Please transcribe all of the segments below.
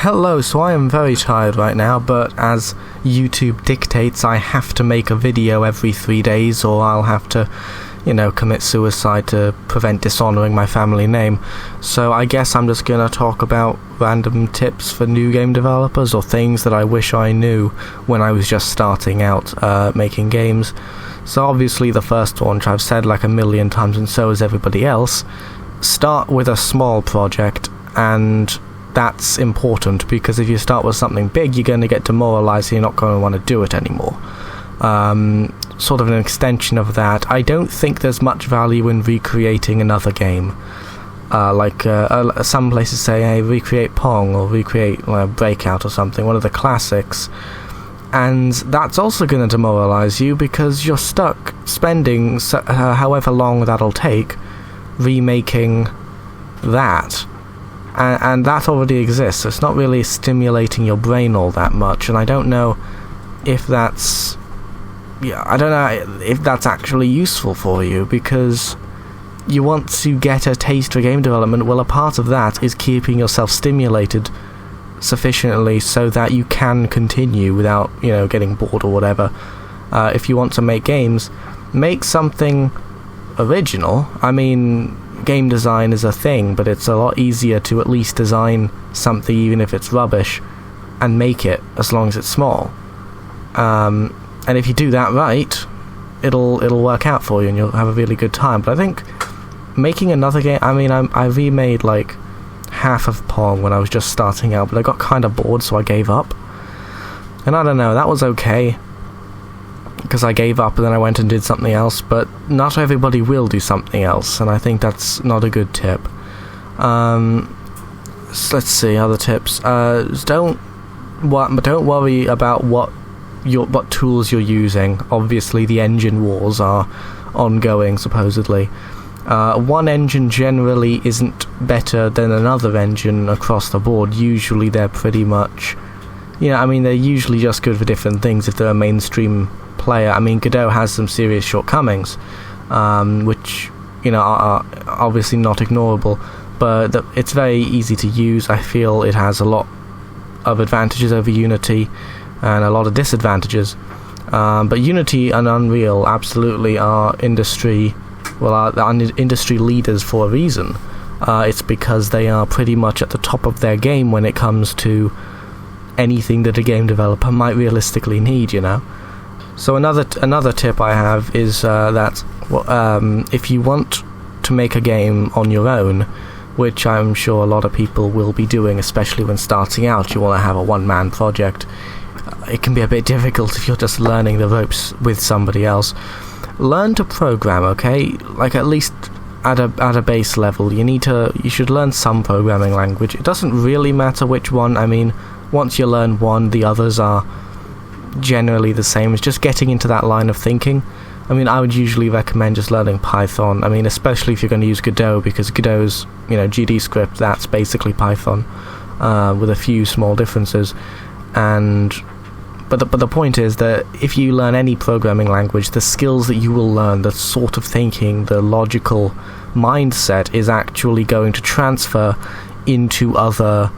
Hello, so I am very tired right now, but as YouTube dictates, I have to make a video every 3 days or I'll have to, commit suicide to prevent dishonouring my family name. So I guess I'm just gonna talk about random tips for new game developers or things that I wish I knew when I was just starting out making games. So obviously the first one, which I've said like a million times and so has everybody else, start with a small project, and that's important because if you start with something big, you're going to get demoralized and you're not going to want to do it anymore. Sort of an extension of that, I don't think there's much value in recreating another game. Some places say, hey, recreate Pong or recreate Breakout or something, one of the classics. And that's also going to demoralize you because you're stuck spending however long that'll take remaking that. And that already exists, so it's not really stimulating your brain all that much, and I don't know if that's actually useful for you, because you want to get a taste for game development. Well, a part of that is keeping yourself stimulated sufficiently so that you can continue without, getting bored or whatever. If you want to make games, make something original. I mean, game design is a thing, but it's a lot easier to at least design something even if it's rubbish and make it as long as it's small. And if you do that right, it'll work out for you and you'll have a really good time. But I think making another game, I remade like half of Pong when I was just starting out, but I got kind of bored, so I gave up. And I don't know, that was okay, because I gave up and then I went and did something else, but not everybody will do something else, and I think that's not a good tip. So let's see, other tips. Don't worry about what tools you're using. Obviously the engine wars are ongoing, supposedly. One engine generally isn't better than another engine across the board. Usually they're pretty much, they're usually just good for different things if they're a mainstream player. Godot has some serious shortcomings, which are obviously not ignorable, but it's very easy to use. I feel it has a lot of advantages over Unity and a lot of disadvantages, but Unity and Unreal absolutely are industry leaders for a reason. It's because they are pretty much at the top of their game when it comes to anything that a game developer might realistically need, So another tip I have is that if you want to make a game on your own, which I'm sure a lot of people will be doing, especially when starting out, you want to have a one-man project. It can be a bit difficult if you're just learning the ropes with somebody else. Learn to program, okay? Like at least at a base level, you should learn some programming language. It doesn't really matter which one. Once you learn one, the others are generally the same. It's just getting into that line of thinking. I would usually recommend just learning Python. Especially if you're going to use Godot, because Godot's, GD script, that's basically Python, with a few small differences. But the point is that if you learn any programming language, the skills that you will learn, the sort of thinking, the logical mindset is actually going to transfer into other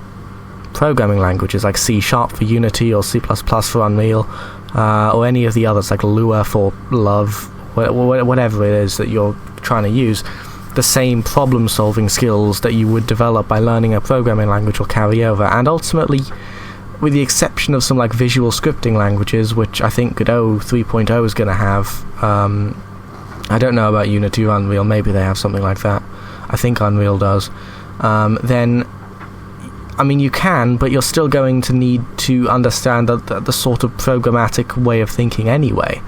programming languages like C# for Unity or C++ for Unreal, or any of the others like Lua for Love, whatever it is that you're trying to use. The same problem solving skills that you would develop by learning a programming language will carry over, and ultimately, with the exception of some like visual scripting languages, which I think Godot 3.0 is going to have. I don't know about Unity or Unreal, maybe they have something like that. I think Unreal does. You can, but you're still going to need to understand the sort of programmatic way of thinking anyway.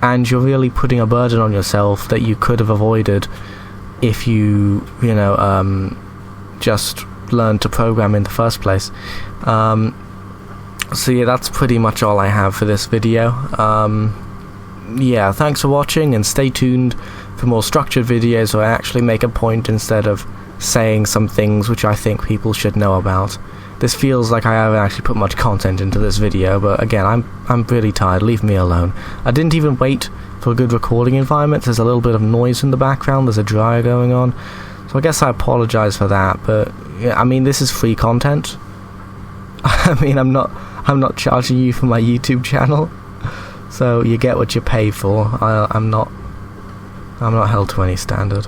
And you're really putting a burden on yourself that you could have avoided if you, just learned to program in the first place. So yeah, that's pretty much all I have for this video. Thanks for watching, and stay tuned for more structured videos where I actually make a point instead of saying some things which I think people should know about. This feels like I haven't actually put much content into this video, but again, I'm pretty tired, leave me alone. I didn't even wait for a good recording environment. There's a little bit of noise in the background, there's a dryer going on, so I guess I apologise for that, but yeah, this is free content. I mean, I'm not charging you for my YouTube channel, so you get what you pay for. I'm not held to any standard.